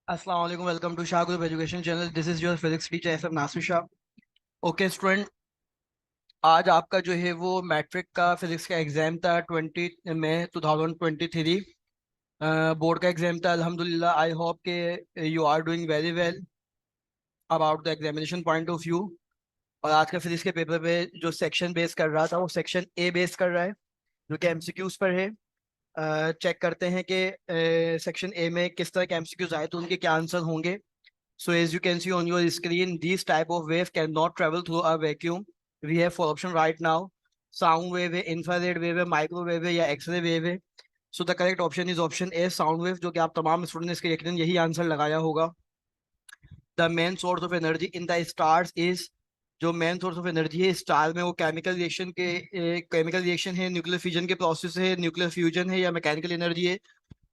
अस्सलाम वालेकुम, welcome to Shah group education channel. This is your physics teacher F M Nasir Shah. Okay student, आज आपका जो है वो मैट्रिक का फिजिक्स का एग्जाम था 20 मई 2023। बोर्ड का एग्जाम था। अल्हम्दुलिल्लाह, आई होप के you are doing very well about the examination point of view. और आज का फिजिक्स के पेपर पे जो सेक्शन बेस कर रहा था वो सेक्शन ए बेस कर रहा है, जो कि एमसीक्यूज पर है। चेक करते हैं कि सेक्शन ए में किस तरह के एमसीक्यूज आए तो उनके क्या आंसर होंगे। So as you can see on your screen, these type of wave cannot travel through a vacuum. We have four option right now. Sound wave है, infrared wave है, microwave है या x-ray wave है। So the correct option is option A, sound wave, जो कि आप तमाम student इसके यकीनन यही आंसर लगाया होगा। The main source of energy in the stars is, जो मेन सोर्स ऑफ एनर्जी है स्टार में वो केमिकल रिएक्शन है, न्यूक्लियर फ्यूजन के प्रोसेस है, न्यूक्लियर फ्यूजन है या मैकेनिकल एनर्जी है।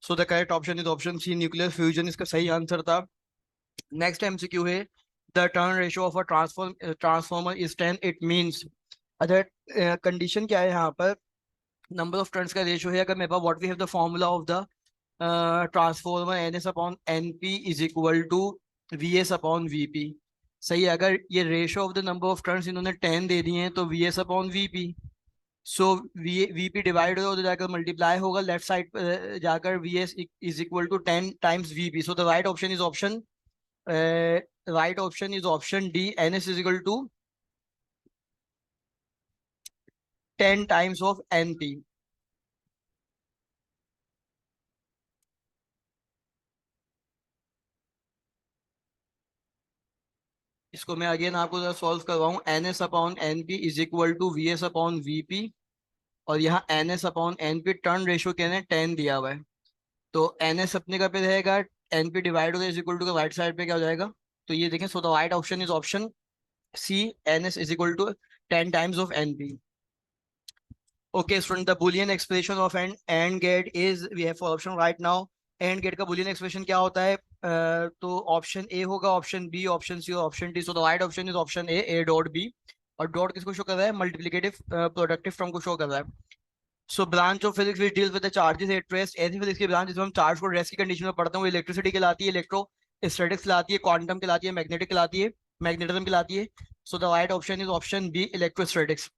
So the correct option is option C, nuclear fusion इसका सही आंसर था। नेक्स्ट एमसीक्यू है, the turn ratio of a transformer is 10। It means, अगर कंडीशन क्या है यहाँ पर, नंबर ऑफ टर्न्स का रेशियो है। अगर मेरे पास what we have the formula of the transformer N S upon N P is equal to V S upon V P. सही है। अगर ये ratio of the number of turns इन्होंने 10 दे दिए हैं तो V S upon V P. So V P divide हो जाकर मल्टीप्लाई होगा लेफ्ट साइड पर जाकर, V S is equal to 10 times V P. So the right option is option right option is option D. NS is equal to 10 times of NP. इसको मैं again आपको जरा solve करवाऊं। NS upon NP is equal to VS upon VP, और यहाँ NS upon NP turn ratio क्या है, 10 दिया हुआ है। तो NS अपने का पे रहेगा, NP डिवाइड होगा is equal to right side पे क्या हो जाएगा। तो ये देखें, so the right option is option C, NS is equal to 10 times of NP। Okay, student, the Boolean expression of an AND gate is, we have four option right now. AND gate का Boolean expression क्या होता है? तो option A होगा, option B, option C और option D. So the right option is option A dot B. और dot किसको show कर रहा है? मल्टीप्लिकेटिव प्रोडक्टिव टर्म को शो कर रहा है। So branch of physics which deals with the charges at rest, ऐसी फिजिक्स की ब्रांच जिसमें हम चार्ज को रेस्ट की कंडीशन में पढ़ते हैं, वो इलेक्ट्रिसिटी कहलाती है, इलेक्ट्रो स्टैटिक्स कहलाती है, क्वांटम कहलाती है, मैग्नेटिक कहलाती है, मैग्नेटिज्म कहलाती है। So the right option is option B, electrostatics.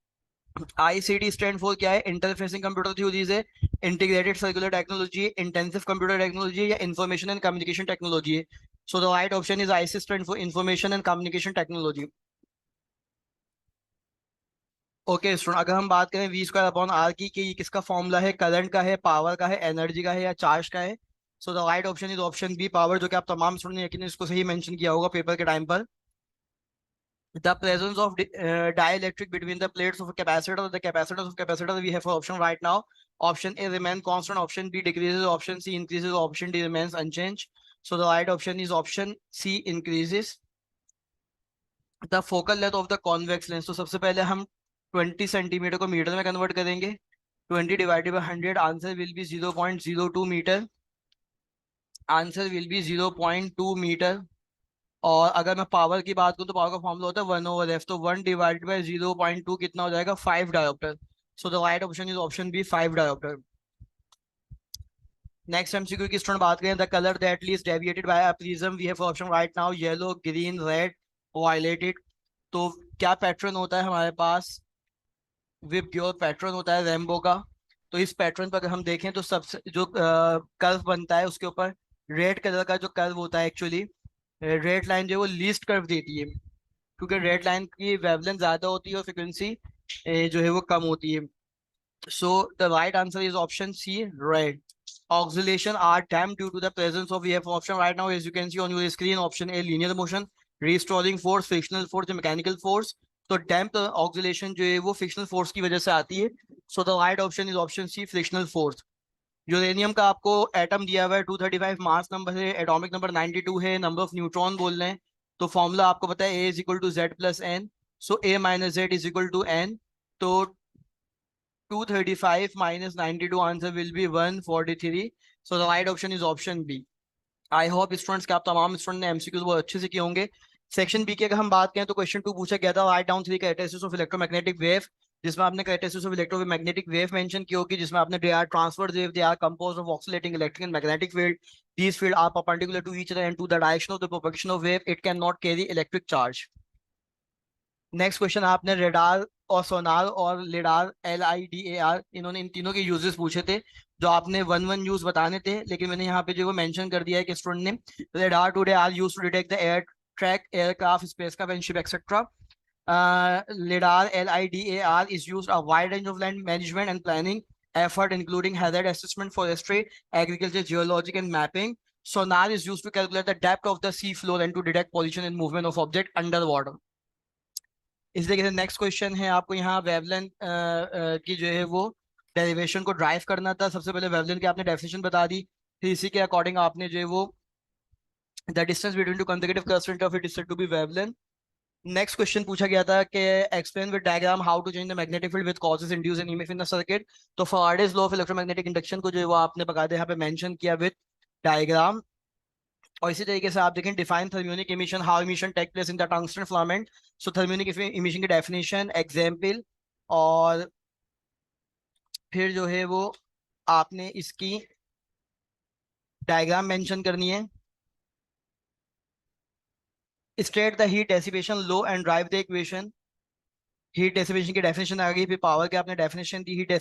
ICT stand for क्या है? इंटरफेसिंग कंप्यूटर थ्योरीज है, integrated circular technology, intensive computer technology या इंफॉर्मेशन एंड कम्युनिकेशन टेक्नोलॉजी है। So the right option is IC stand for information and communication technology. Okay student, अगर हम बात करें we square upon are की, कि ये किसका फॉर्मूला है? करंट का है, पावर का है, एनर्जी का है या चार्ज का है? So the right option is option B, power, जो कि आप तमाम स्टूडेंट ने यकीन इसको सही मेंशन किया होगा पेपर के टाइम पर। The presence of dielectric between the plates of a capacitor, the capacitors of capacitor we have for option right now. Option A remain constant, option B decreases, option C increases, option D remains unchanged. So the right option is option C, increases. The focal length of the convex lens, तो सबसे पहले हम 20 centimetre को metre में convert करेंगे। 20 divided by 100, answer will be 0.02 metre. Answer will be 0.2 metre. और अगर मैं पावर की बात करूँ तो पावर का फॉर्मूला होता है 1/f, तो 1 डिवाइडेड बाई 0.2 कितना हो जाएगा? 5 dioptre. So the right option is option B, 5 dioptre. Next MCQ की स्टूडेंट बात करें, the colour that least deviated by a prism, we have option right now, yellow, green, red, violet. तो क्या pattern होता है हमारे पास? विप ग्योर पैटर्न होता है रेनबो का। तो इस पैटर्न पर अगर हम देखें तो सबसे जो कर्व बनता है उसके ऊपर रेड कलर का जो कर्व होता है, एक्चुअली रेड लाइन जो है वो लीस्ट कर्व देती है, क्योंकि रेड लाइन की वेवलेंथ ज्यादा होती है और फ्रिक्वेंसी जो है वो कम होती है। So the right answer is option C, red. Oscillation are damped due to the presence of, we have option right now as you can see on your screen, option A linear motion, restoring force, frictional force, mechanical force। तो डैम्प oscillation जो है वो frictional force की वजह से आती है। So the right option is option C, frictional force. Uranium का आपको एटम दिया हुआ है 235, मास नंबर है, एटॉमिक नंबर 92 है, नंबर ऑफ न्यूट्रॉन बोल रहे हैं। तो फॉर्मूला आपको पता है, A is equal to Z plus N. So A minus Z is equal to N. तो 235 minus 92, answer will be 143। So the right option is option B. I hope students के आप तमाम स्टूडेंट ने MCQs बहुत अच्छे से किए होंगे। सेक्शन बी की अगर हम बात करें तो क्वेश्चन 2 पूछा गया था, write down 3 characteristics of electromagnetic wave, जिसमें आपने characteristics of electromagnetic wave mention की होगी, जिसमें आपने they are transverse wave, they are composed of oscillating electric and magnetic field, these fields are perpendicular to each other and to the direction of the propagation of wave, it cannot carry electric charge. Next question आपने radar और सोनार और lidar LIDAR, इन्होंने इन तीनों के uses पूछे थे, जो आपने वन यूज बताने थे, लेकिन मैंने यहाँ पे जो वो मेंशन कर दिया है कि स्टूडेंट ने radar today are used to detect the air track, aircraft, spacecraft and ship et cetera. LIDAR LIDAR is used a wide range of land management and planning effort, including hazard assessment, forestry, agriculture, geologic, and mapping. Sonar is used to calculate the depth of the sea floor and to detect position and movement of object underwater. इस तरीके से next question है, आपको यहाँ wavelength की जो है वो डेरिवेशन को ड्राइव करना था. सबसे पहले वेवलेंथ की आपने डेफिनेशन बता दी, फिर इसी के अकॉर्डिंग आपने जो है वो the distance between two consecutive curves of it is said to be wavelength. Next question पूछा गया था कि explain with diagram how to change the magnetic field with causes induce in EMF in the circuit. तो Faraday's law of electromagnetic induction को जो है वो आपने बकायदे यहाँ पे मेंशन किया विद डायग्राम. और इसी तरीके से आप देखें define thermionic emission, how emission take place in the tungsten filament. So thermionic emission की डेफिनेशन, एग्जांपल, और फिर जो है वो आपने इसकी डायग्राम मेंशन करनी है. State the heat dissipation low and drive the equation. Heat dissipation की डेफिनेशन आ गई, फिर पावर की आपने डेफिनेशन दी, हीट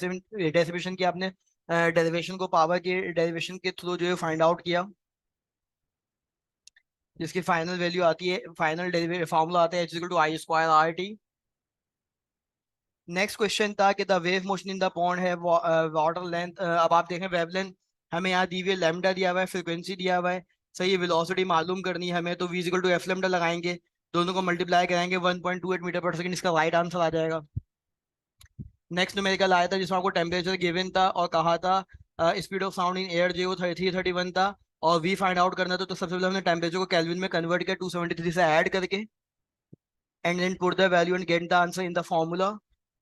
डेसिपेशन की आपने डेरिवेशन को पावर के डेरिवेशन के थ्रू जो है फाइंड आउट किया, जिसकी फाइनल वैल्यू आती है, फाइनल फॉर्मूला आता है H=I²RT. नेक्स्ट क्वेश्चन था कि the wave motion in the pond है वाटर लेंथ. अब आप देखें वेवलेंथ हमें यहाँ दी हुई है, लैम्डा दिया हुआ है, फ्रीक्वेंसी दिया हुआ है, सही है. वेलोसिटी मालूम करनी है हमें, तो V=F लैम्डा लगाएंगे, दोनों को मल्टीप्लाई कराएंगे, 1.28 मीटर पर सेकंड इसका राइट आंसर आ जाएगा. नेक्स्ट न्यूमेरिकल आया था जिसमें आपको टेम्परेचर गिवन था और कहा था speed of sound in air जो 331 था, और V फाइंड आउट करना था. तो सबसे पहले हमने टेम्परेचर को केल्विन में कन्वर्ट किया 273 से ऐड करके, and then put the value and get the answer in the formula.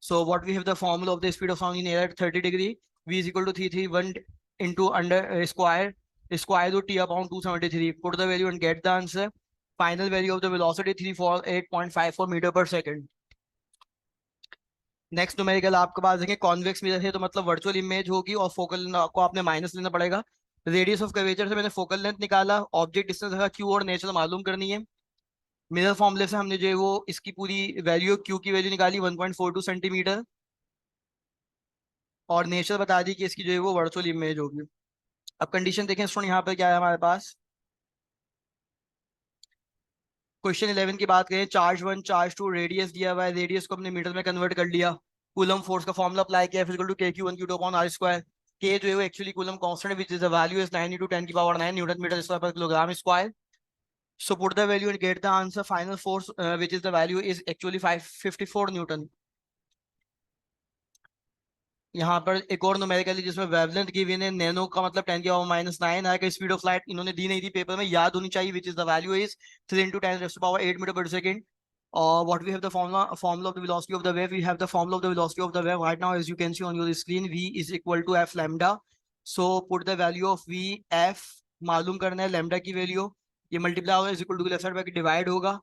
So what we have the formula of the speed of sound in air at 30 degree, V=331 into under square root T upon 273. Put the value and get the answer. Final value of the velocity 348.54 meter per second. Next numerical आपके पास देखें convex mirror है, तो मतलब virtual image होगी और focal को आपने minus लेना पड़ेगा. रेडियस ऑफ कर्वेचर से मैंने फोकल लेंथ निकाला, ऑब्जेक्ट डिस्टेंस रखा Q और नेचर मालूम करनी है. मिरर फॉर्मूले से हमने जो है वो इसकी पूरी वैल्यू Q की वैल्यू निकाली 1.42 सेंटीमीटर, और नेचर बता दी कि इसकी जो है वो वर्चुअल इमेज होगी. अब कंडीशन देखें स्टूडेंट, यहाँ पे क्या है हमारे पास. क्वेश्चन 11 की बात करें, चार्ज 1 चार्ज 2 रेडियस दिया हुआ है, रेडियस को हमने मीटर में कन्वर्ट कर लिया, कूलम फोर्स का फॉर्मूला अप्लाई किया, physical to KQ1Q2 upon R². K जो है वो actually coulomb constant which is the value is 9 × 10⁹ newton metre square per kilogram square. So put the value and get the answer. Final force, which is the value, is actually 554 Newton. यहाँ पर एक और numerically जिसमें wavelength given है, nano का मतलब 10⁻⁹ आएगा. Speed of light इन्होंने दी नहीं थी पेपर में, याद होनी चाहिए, which is the value is 3 × 10⁸ meter per second. What we have the formula of the velocity of the wave. We have the formula of the velocity of the wave right now, as you can see on your screen. V= F lambda. So put the value of VF मालूम करना है, lambda की value, ये multiply होगा equal to left side by divide होगा.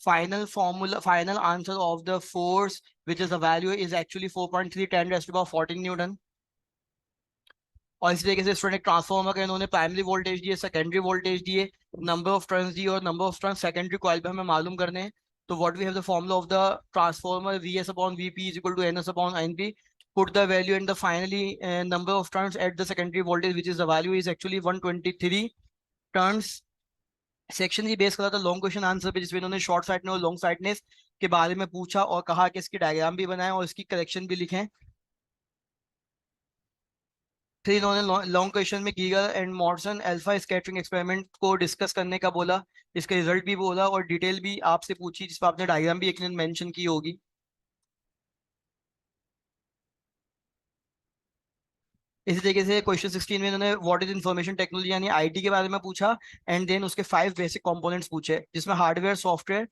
Final formula, final answer of the force which is the value is actually 4.3 10⁻14 newton. और इसी तरीके से स्टूडेंट ट्रांसफॉर्मर का इन्होंने प्राइमरी वोल्टेज दिए, सेकेंडरी वोल्टेज दिए, नंबर ऑफ टर्न्स दिए, और number of turns secondary coil पे हमें मालूम करने हैं. तो what we have the formula of the transformer VS/VP = NS/NP. Put the value and the finally number of turns at the secondary voltage, which is the value is actually 123 turns. Section he base करा था long question answer पे, जिसमें इन्होंने short sightedness और long sightedness के बारे में पूछा और कहा कि इसकी डायग्राम भी बनाएं और इसकी करेक्शन भी लिखें. फिर इन्होंने लॉन्ग क्वेश्चन में Geiger and Marsden alpha scattering experiment को डिस्कस करने का बोला, इसका रिजल्ट भी बोला और डिटेल भी आपसे पूछी, जिस पर आपने डायग्राम भी एक मेंशन की होगी. इसी तरीके से क्वेश्चन 16 में इन्होंने व्हाट इज इंफॉर्मेशन टेक्नोलॉजी यानी IT के बारे में पूछा, एंड देन उसके 5 बेसिक कंपोनेंट्स पूछे, जिसमें हार्डवेयर, सॉफ्टवेयर,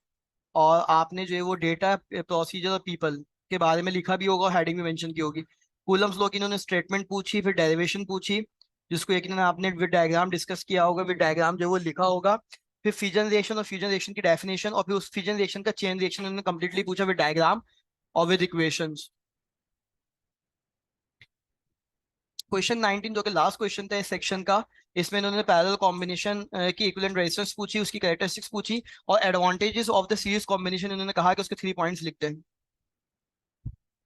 और आपने जो है वो डेटा, प्रोसीजर और पीपल के बारे में लिखा भी होगा और हेडिंग में मेंशन की होगी. कूलम्स लॉ की इन्होंने स्टेटमेंट पूछी, फिर डेरिवेशन पूछी, जिसको एक इन्होंने आपने विद डायग्राम डिस्कस किया होगा, विद डायग्राम जो वो लिखा होगा. फिर फ्यूजन रिएक्शन और फ्यूजन रिएक्शन की डेफिनेशन, और फिर उस फ्यूजन रिएक्शन का चेन रिएक्शन उन्होंने कंप्लीटली पूछा विद डायग्राम और विद इक्वेशंस. क्वेश्चन 19 जो कि लास्ट क्वेश्चन था इस सेक्शन का, इसमें इन्होंने पैरेलल कॉम्बिनेशन की इक्विवेलेंट रेजिस्टेंस पूछी, उसकी कैरेक्टरिस्टिक्स पूछी, और advantages of the series combination इन्होंने कहा कि उसके 3 पॉइंट्स लिखते हैं।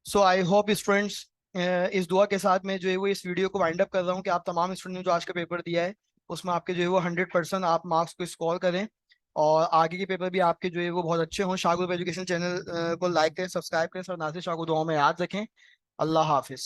सो आई होप स्टूडेंट्स, इस दुआ के साथ मैं जो है वो इस वीडियो को वाइंड अप कर रहा हूँ कि आप तमाम स्टूडेंट ने जो आज का पेपर दिया है उसमें आपके जो है वो 100% आप मार्क्स को स्कोर करें, और आगे के पेपर भी आपके जो है वो बहुत अच्छे हों। शाह ग्रुप एजुकेशन चैनल को लाइक करें, सब्सक्राइब करें, सर नासिर शाह को दुआओं में याद रखें। अल्लाह हाफिज।